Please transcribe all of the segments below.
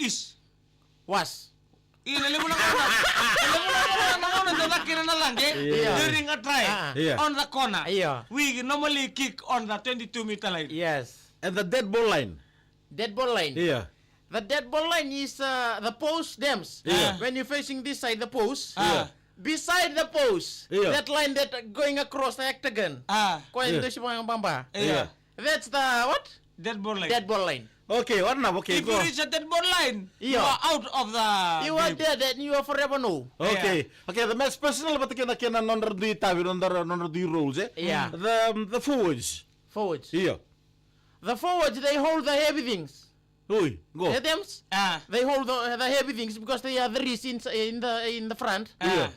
is. Was. During a try on the corner, we normally kick on the 22-meter line. Yes. And the dead ball line. Dead ball line. Yeah. The dead ball line is the post dams. When you're facing this side, the post. Beside the post, that line that going across the octagon. That's the what? Dead ball line. Dead ball line. Okay, what now? Okay, If go. you reach a dead ball line, you are out of the. You are dead and you are forever no. Okay, okay. The match personal, but kena under the tavi under the rules. Yeah. The forwards. Forwards. Yeah. The forwards they hold the heavy things. Oi, go. Hems, they hold the heavy things because they are the wrist in the front. The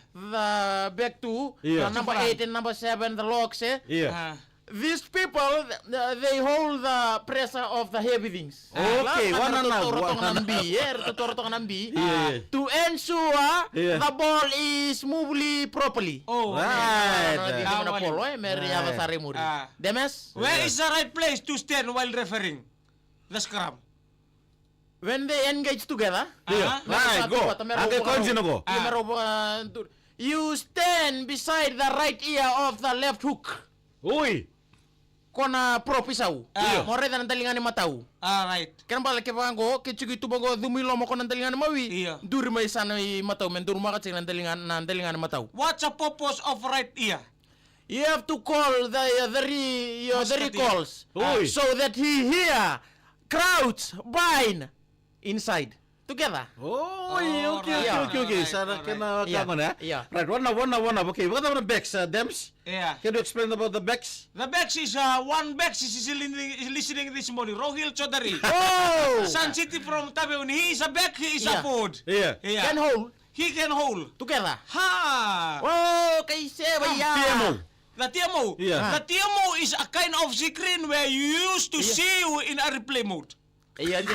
back two, the number 8 and number 7, the locks. These people, they hold the pressure of the heavy things. Okay, to ensure the ball is moving properly. Oh, right. Demes, where is the right place to stand while referring the scrum? When they engage together, right, go. You stand beside the right ear of the left hook. Oi. Kona propisau. More than talingan matau. Right. Kenapa lagi bango? Kecuali tu bango dumilo mo konan talingan mawi. Dur may sana matau men dur maka cing talingan matau. What's the purpose of right ear? You have to call the recalls so that he hear crowds bind inside together. Okay. Sana kena kangon ya. Right, one. Okay, what about the backs, Dems? Yeah. Can you explain about the backs? The backs is one backs is listening this morning. Rohil Chaudhary. Sun City from Tabeun. He is a back. He is a forward. Can hold. He can hold Together. Kaise PMO. The TMO. The TMO is a kind of screen where you used to see you in a replay mode. Iya.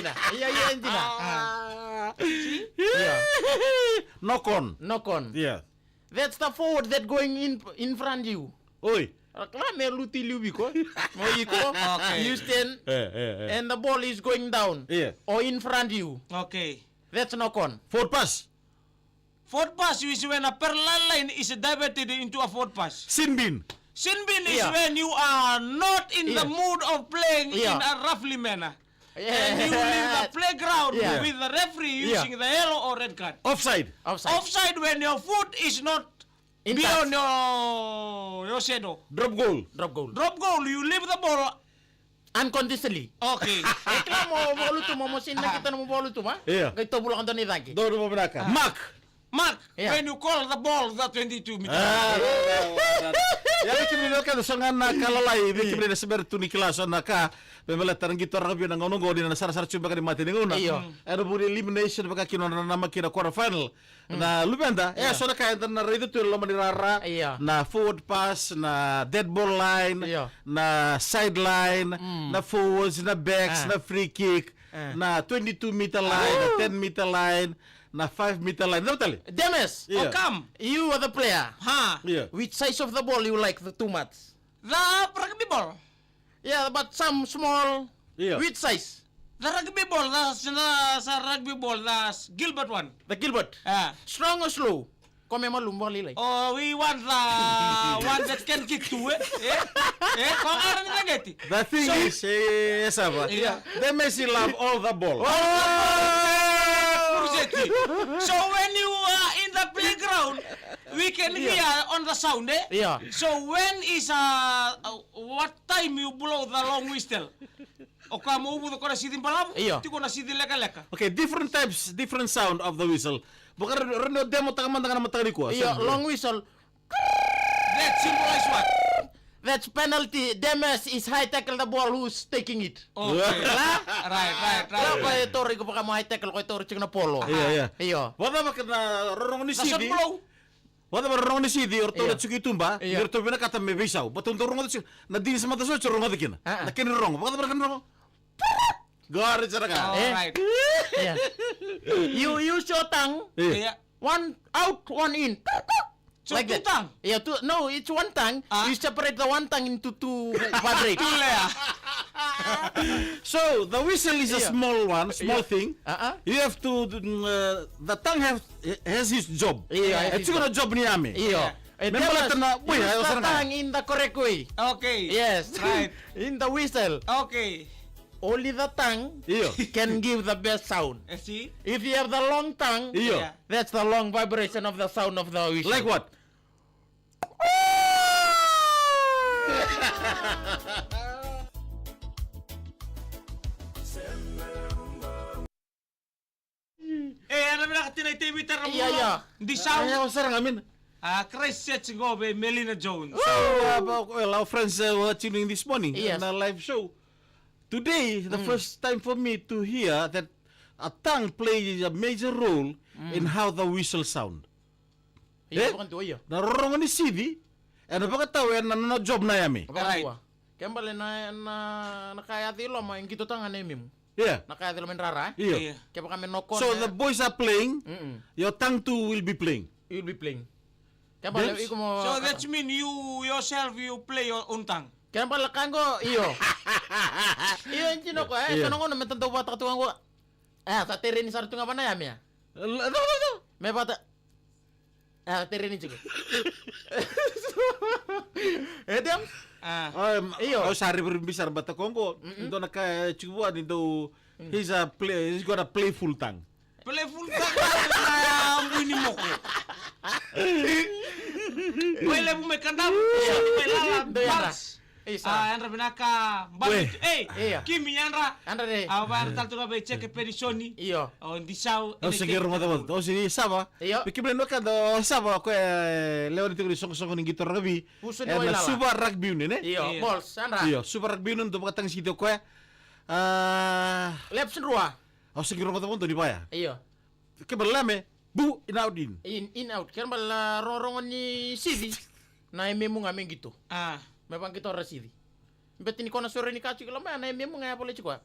Knock on. Yeah. That's the forward that going in front you. Oi. You stand and the ball is going down or in front you. Okay. That's knock on. Forward pass. Forward pass is when a parallel line is diverted into a forward pass. Sin bin. Sin bin is when you are not in the mood of playing in a roughly manner. And you leave the playground with the referee using the yellow or red card. Offside when your foot is not beyond your shadow. Drop goal. You leave the ball unconditionally. Okay. Mo bolu tu mo sin na kita mo bolu tu ma. Kaito bulan kanto ni lagi. Dodo mo binaka. Mark, when you call the ball the 22 meter. Ya kimino ka sangan na kalalay di kimino saber tu ni klaso na ka pemela tarang gitu orang bilang ngono go di na sar coba ka di mati ngona. Ada budi elimination baka kino na nama kira quarter final. Na lubenda so na ka na redo tu lo manirara na forward pass na dead ball line na sideline na forwards na backs na free kick na 22 meter line na 10 meter line na 5 meter line. Demes, come. You are the player. Which size of the ball you like too much? The rugby ball. Yeah, but some small. Which size? The rugby ball. The rugby ball. The Gilbert one. The Gilbert. Strong or slow? Kome malumba lilay. Oh, we want the one that can kick too. The thing is, they Messi love all the ball. So when you are in the playground, we can hear on the sound, So when is what time you blow the long whistle? O kamu ubu ko na sidin palam? Ti ko na sidin leka. Okay, different types, different sound of the whistle. Bukan reno demo tangan matangani ko. Long whistle. That symbolize what? That's penalty. Demes is high tackle the ball who's taking it. Okay. Right. Kaya tori ko pa ka high tackle ko tori ching na polo. Iya. Wala ba kana rorong ni sidi? Wala ba rorong ni sidi or to tsuki tumba? Or to bina kata me visaw. Batun to rong na din sa mata so churong adikin. Na kin rong. Wala ba kana rong? Gar cara ka. Right. You use your tongue. One out, one in. So like two that. tongue? Yeah, no, it's one tongue. You separate the one tongue into two quadrates. So the whistle is a small one, small thing. You have to the tongue has his job. It's gonna job ni ame. Use the tongue in the correct way. Okay. Yes. Right. In the whistle. Okay. Only the tongue can give the best sound. See? If you have the long tongue, that's the long vibration of the sound of the whistle. Like what? Ano ba nakatinay TV tara mo? Yeah. Di sound. Ayaw sarang amin. Chris Gobe, Melina Jones. Well, our friends were tuning this morning Yes. on a live show. Today, the first time for me to hear that a tongue plays a major role in how the whistle sound. Narorongan ni CD, ano ba katawa na job na yami? Right. Kembali na nakayati lo mo yung gitu tangan emim. Yeah. Nakayati lo men rara. Yeah. Kaya kami nokon. So the boys are playing, your tongue too will be playing. You'll be playing. Kembali Yes. iko mo. So that mean you yourself you play your own tongue. Kembali kango iyo. Iyo yung chino ko tanong ko na metang tawa takatuan ko. Sa terin sa tunga pa na yami ya. No. May bata. Terin juga. Dem. Iyo. Sari berbisar bata Kongo. Ito naka-chikuan ito. He's got a playful tongue. Playful tongue na muni mo ko. Wala mo may kandam. Wala bars. Andra binaka balik. Kimi Andra. Andra de. Abar tal tuga be check pedisoni. Iyo. Di saw. Sige mo tawag. Si Saba. Iyo. Bikiblen no kada Saba ko Leon ito song ng gitar rugby. Puso ni wala. Super rugby ne? Iyo. Balls Andra. Iyo, super rugby nun do katang sitio ko. Lepsin ruah. Sige mo tawag di ba ya? Iyo. Kebalame bu inaudin. In out. Kembali rorongan ni Sidi. Na ememu ngamen gitu. Memang kita orang sini. Betul ni kau nak suruh ni kacik kalau mana memang ngaya boleh cakap.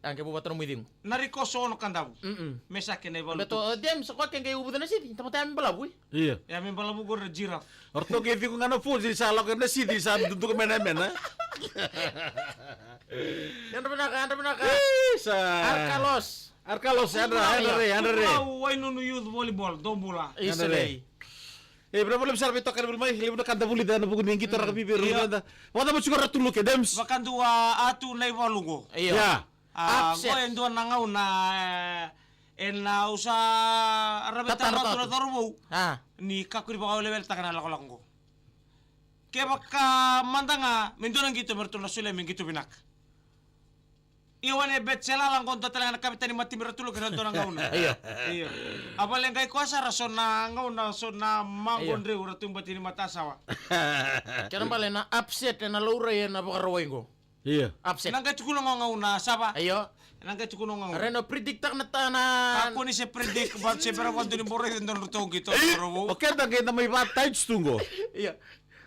Angke buat terus mudim. Nariko sono kandam. Mesa kene bol. Betul dia sekolah yang kayak ubutan sini. Tempat yang belabu. Iya. Ya memang belabu gor jiraf. Orto ke fiku ngana full jadi salah kena sidi saat untuk mena-mena. Yang benar. Arkalos Andre. Why no youth volleyball dombula. Isle. Berapa lebih besar betok kan bermain, lebih dekat dah boleh dah nak bukan yang kita orang bibir. Wada mau cukup ratu luke dems. Bahkan dua atu nai walungo. Ya. Ko en dua nangau na usa rabeta ratu torbu. Ni kakuri bakaw level takana lakolangko. Kaya baka mandanga mendonang gitu mertuna sule menggitu binak. Iwan bet sela lang konto talaga nakapita ni mati mertulo ganun to nang gauna. Iya. Apa lang kay kuasa rason na ngauna so na mangon re uratong bati ni matasawa. Kaya pala na upset na lure na pakarawin ko. Iya. Upset. Nang kay tukuno ngauna saba. Iyo. Nang kay tukuno ngauna. Reno predict na na. Ako ni se predict but se pero kwanto ni borre ndon rutong gitu. Oke dah kita may tight tunggu. Iya.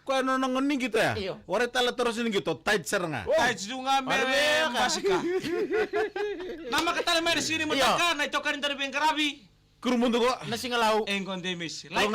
Kau ano nang ni gitu ya? Iyo. Wala tala terus ni gitu tight seranga. Tight dunga mere basika. Nama katale mere sini mutaka na ito kanin tani bengkarabi. Kurumundo ko. Nasingalaw. Engkon demis. Like